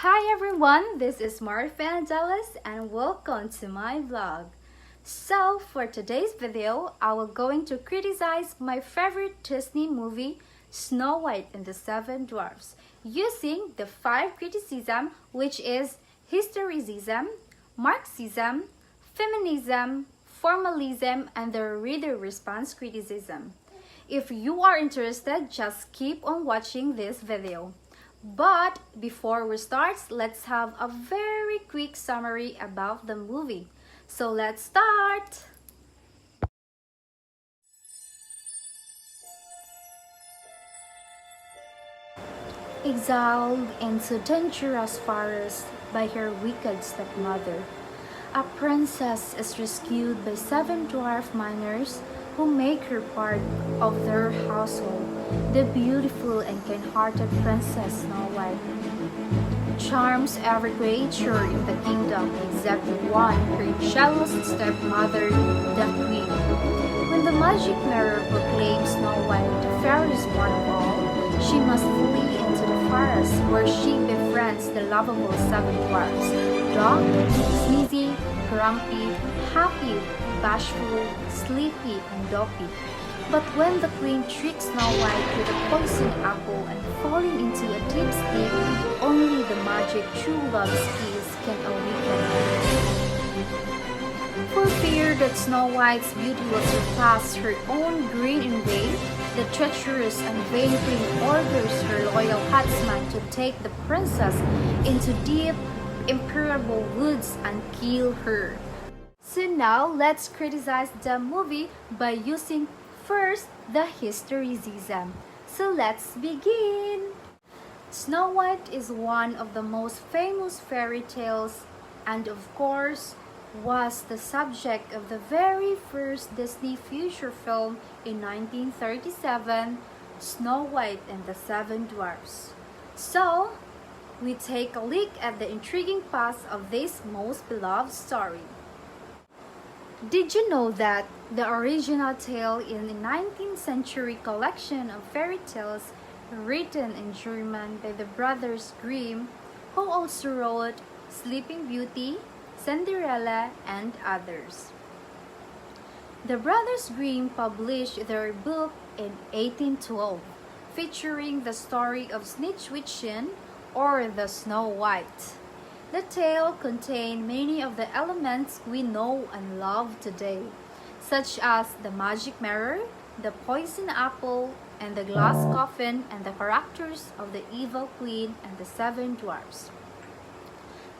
Hi everyone, this is Marifan Dallas and welcome to my vlog. So for today's video, I will going to criticize my favorite Disney movie, Snow White and the Seven Dwarfs, using the 5 criticism, which is historicism, Marxism, feminism, formalism, and the reader response criticism. If you are interested, just keep on watching this video. But before we start, let's have a very quick summary about the movie. So let's start! Exiled into dangerous forest by her wicked stepmother, a princess is rescued by 7 dwarf miners who make her part of their household, the beautiful and kind-hearted Princess Snow White. Charms every creature in the kingdom except one, her jealous stepmother, the queen. When the magic mirror proclaims Snow White the fairest one of all, she must flee into the forest where she befriends the lovable 7 dwarfs: Doc, Sneezy, Grumpy, Happy, Bashful, Sleepy, and Dopey. But when the queen tricks Snow White with a poison apple and falling into a deep sleep, only the magic true love's kiss can awaken her. For fear that Snow White's beauty will surpass her own green and gray, the treacherous and vain queen orders her loyal huntsman to take the princess into deep, impenetrable woods and kill her. So now, let's criticize the movie by using first the historicism. So let's begin! Snow White is one of the most famous fairy tales and of course was the subject of the very first Disney feature film in 1937, Snow White and the Seven Dwarfs. So, we take a look at the intriguing past of this most beloved story. Did you know that the original tale in a 19th century collection of fairy tales written in German by the brothers Grimm, who also wrote Sleeping Beauty, Cinderella, and others? The brothers Grimm published their book in 1812, featuring the story of Sneewittchen, or the Snow White. The tale contained many of the elements we know and love today, such as the magic mirror, the poison apple, and the glass coffin, and the characters of the evil queen and the 7 dwarfs.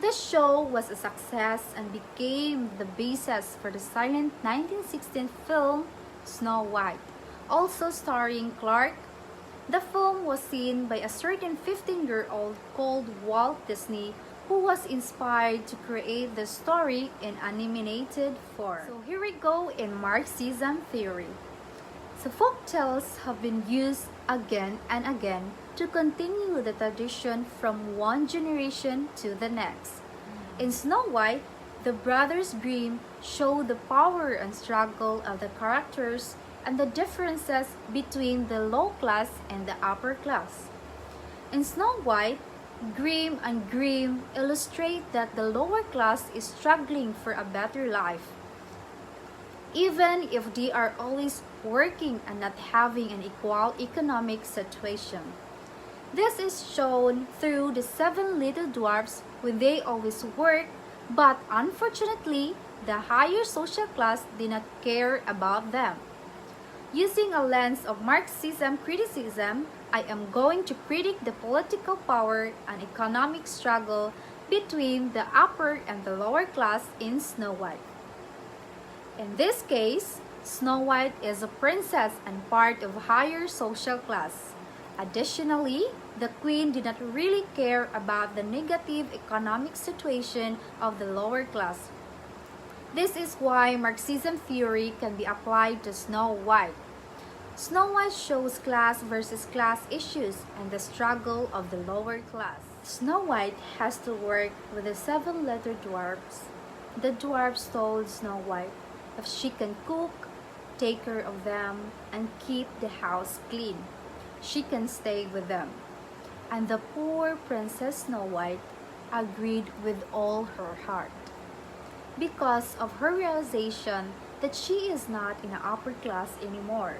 The show was a success and became the basis for the silent 1916 film Snow White, also starring Clark. The film was seen by a certain 15-year-old called Walt Disney, who was inspired to create the story in animated form. So here we go in Marxism theory. So folk tales have been used again and again to continue the tradition from one generation to the next. In Snow White, the brothers Grimm show the power and struggle of the characters and the differences between the low class and the upper class. In Snow White, Grimm and Grimm illustrate that the lower class is struggling for a better life, even if they are always working and not having an equal economic situation. This is shown through the 7 little dwarfs when they always work, but unfortunately, the higher social class did not care about them. Using a lens of Marxism criticism, I am going to critique the political power and economic struggle between the upper and the lower class in Snow White. In this case, Snow White is a princess and part of higher social class. Additionally, the queen did not really care about the negative economic situation of the lower class. This is why Marxism theory can be applied to Snow White. Snow White shows class versus class issues and the struggle of the lower class. Snow White has to work with the 7 little dwarfs. The dwarfs told Snow White if she can cook, take care of them, and keep the house clean, she can stay with them. And the poor Princess Snow White agreed with all her heart. Because of her realization that she is not in the upper class anymore.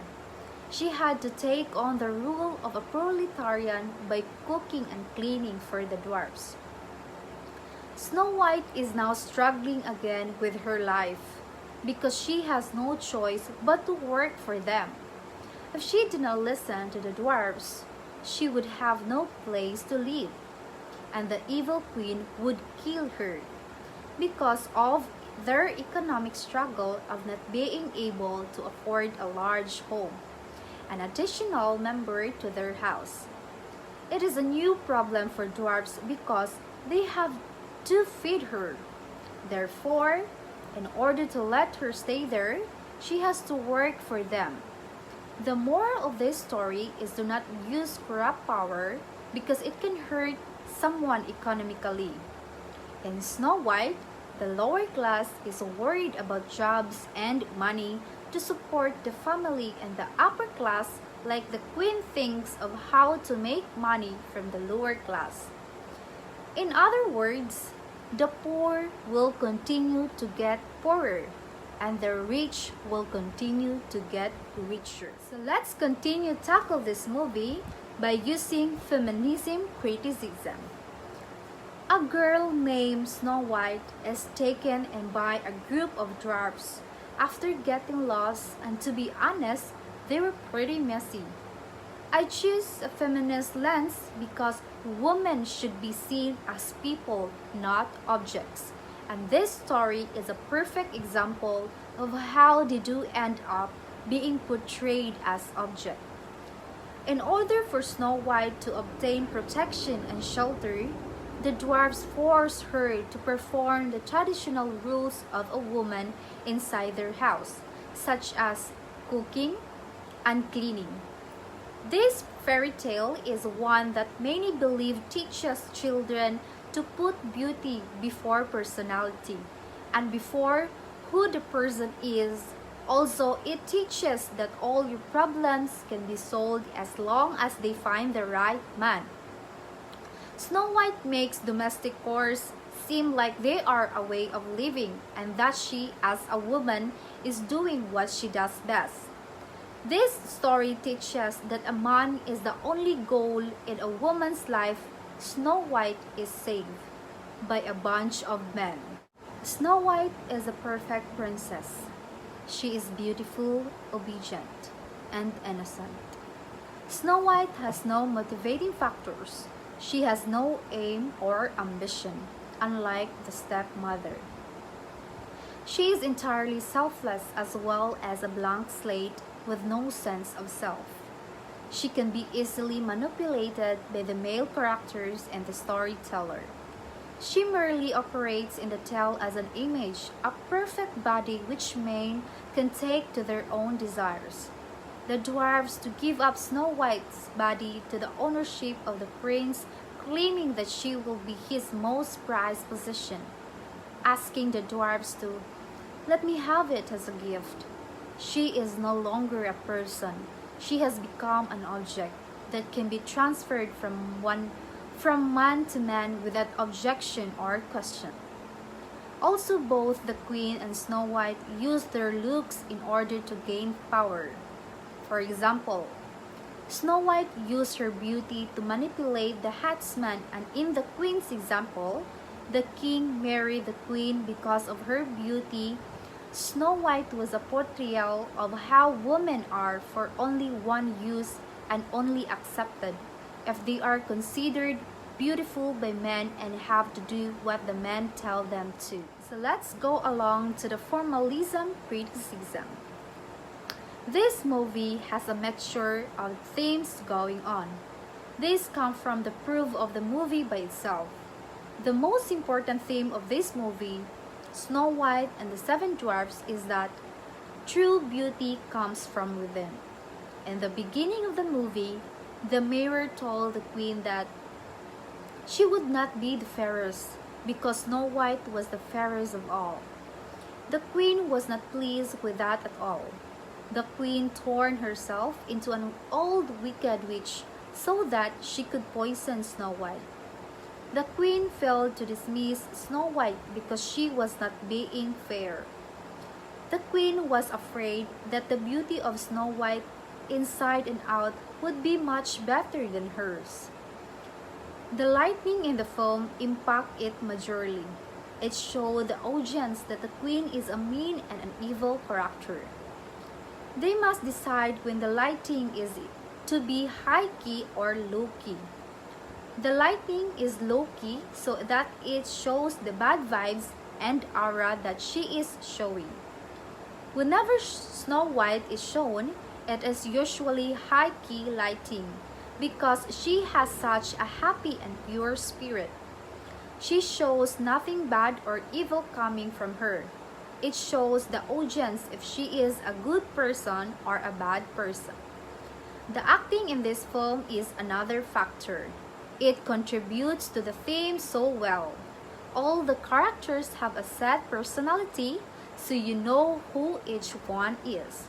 She had to take on the role of a proletarian by cooking and cleaning for the dwarfs. Snow White is now struggling again with her life because she has no choice but to work for them. If she did not listen to the dwarfs, she would have no place to live, and the evil queen would kill her because of their economic struggle of not being able to afford a large home, an additional member to their house. It is a new problem for dwarfs because they have to feed her. Therefore, in order to let her stay there, she has to work for them. The moral of this story is do not use corrupt power because it can hurt someone economically. In Snow White, the lower class is worried about jobs and money to support the family, and the upper class, like the queen, thinks of how to make money from the lower class. In other words, the poor will continue to get poorer and the rich will continue to get richer. So let's continue tackle this movie by using feminism criticism. A girl named Snow White is taken in by a group of dwarfs after getting lost, and to be honest, they were pretty messy. I choose a feminist lens because women should be seen as people, not objects. And this story is a perfect example of how they do end up being portrayed as objects. In order for Snow White to obtain protection and shelter, the dwarfs force her to perform the traditional roles of a woman inside their house, such as cooking and cleaning. This fairy tale is one that many believe teaches children to put beauty before personality and before who the person is. Also, it teaches that all your problems can be solved as long as they find the right man. Snow White makes domestic chores seem like they are a way of living and that she, as a woman, is doing what she does best. This story teaches that a man is the only goal in a woman's life. Snow White is saved by a bunch of men. Snow White is a perfect princess. She is beautiful, obedient, and innocent. Snow White has no motivating factors. She has no aim or ambition, unlike the stepmother. She is entirely selfless as well as a blank slate with no sense of self. She can be easily manipulated by the male characters and the storyteller. She merely operates in the tale as an image, a perfect body which men can take to their own desires. The dwarfs to give up Snow White's body to the ownership of the prince, claiming that she will be his most prized possession, asking the dwarfs to let me have it as a gift. She is no longer a person. She has become an object that can be transferred from man to man without objection or question. Also, both the Queen and Snow White use their looks in order to gain power. For example, Snow White used her beauty to manipulate the huntsman, and in the Queen's example, the king married the Queen because of her beauty. Snow White was a portrayal of how women are for only one use and only accepted if they are considered beautiful by men and have to do what the men tell them to. So let's go along to the formalism criticism. This movie has a mixture of themes going on. These come from the proof of the movie by itself. The most important theme of this movie, Snow White and the Seven Dwarfs, is that true beauty comes from within. In the beginning of the movie, the mirror told the Queen that she would not be the fairest because Snow White was the fairest of all. The Queen was not pleased with that at all. The Queen turned herself into an old wicked witch so that she could poison Snow White. The queen failed to dismiss Snow White because she was not being fair. The queen was afraid that the beauty of Snow White, inside and out, would be much better than hers. The lighting in the film impacted it majorly. It showed the audience that the queen is a mean and an evil character. They must decide when the lighting is to be high-key or low-key. The lighting is low-key so that it shows the bad vibes and aura that she is showing. Whenever Snow White is shown, it is usually high-key lighting because she has such a happy and pure spirit. She shows nothing bad or evil coming from her. It shows the audience if she is a good person or a bad person. The acting in this film is another factor. It contributes to the theme so well. All the characters have a set personality, so you know who each one is.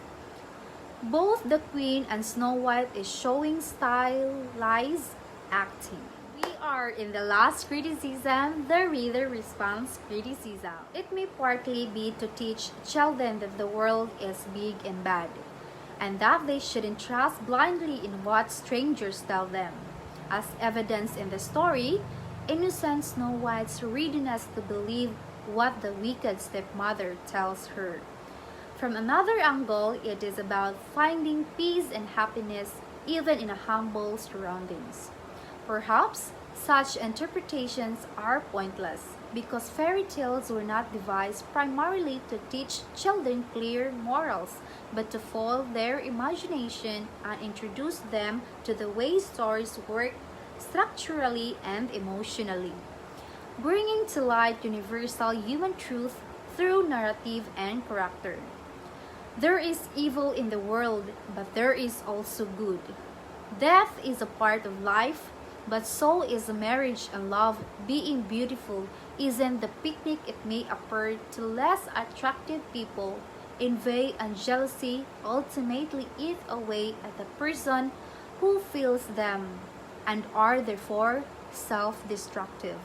Both the Queen and Snow White is showing stylized acting. We are in the last criticism, the reader response criticism. It may partly be to teach children that the world is big and bad, and that they shouldn't trust blindly in what strangers tell them. As evidenced in the story, innocent Snow White's readiness to believe what the wicked stepmother tells her. From another angle, it is about finding peace and happiness even in humble surroundings. Perhaps such interpretations are pointless because fairy tales were not devised primarily to teach children clear morals, but to foil their imagination and introduce them to the way stories work structurally and emotionally, bringing to light universal human truth through narrative and character. There is evil in the world, but there is also good. Death is a part of life, but so is marriage and love. Being beautiful isn't the picnic it may appear to less attractive people. Envy and jealousy ultimately eat away at the person who feels them and are therefore self-destructive.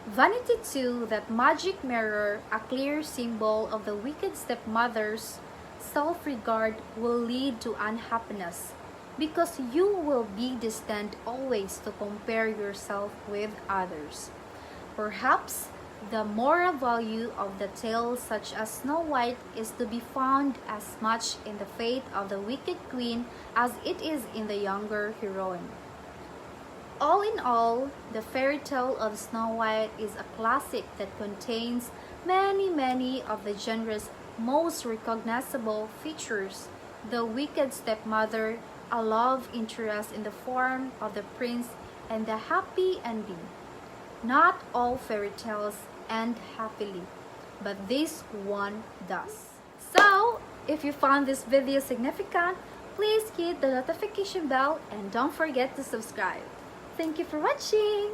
Vanity 2, that magic mirror, a clear symbol of the wicked stepmother's self-regard, will lead to unhappiness because you will be destined always to compare yourself with others. Perhaps the moral value of the tale, such as Snow White, is to be found as much in the fate of the wicked queen as it is in the younger heroine. All in all, the fairy tale of Snow White is a classic that contains many of the genre's most recognizable features: the wicked stepmother, a love interest in the form of the prince, and the happy ending. Not all fairy tales end happily, but this one does. So, if you found this video significant, please hit the notification bell and don't forget to subscribe. Thank you for watching!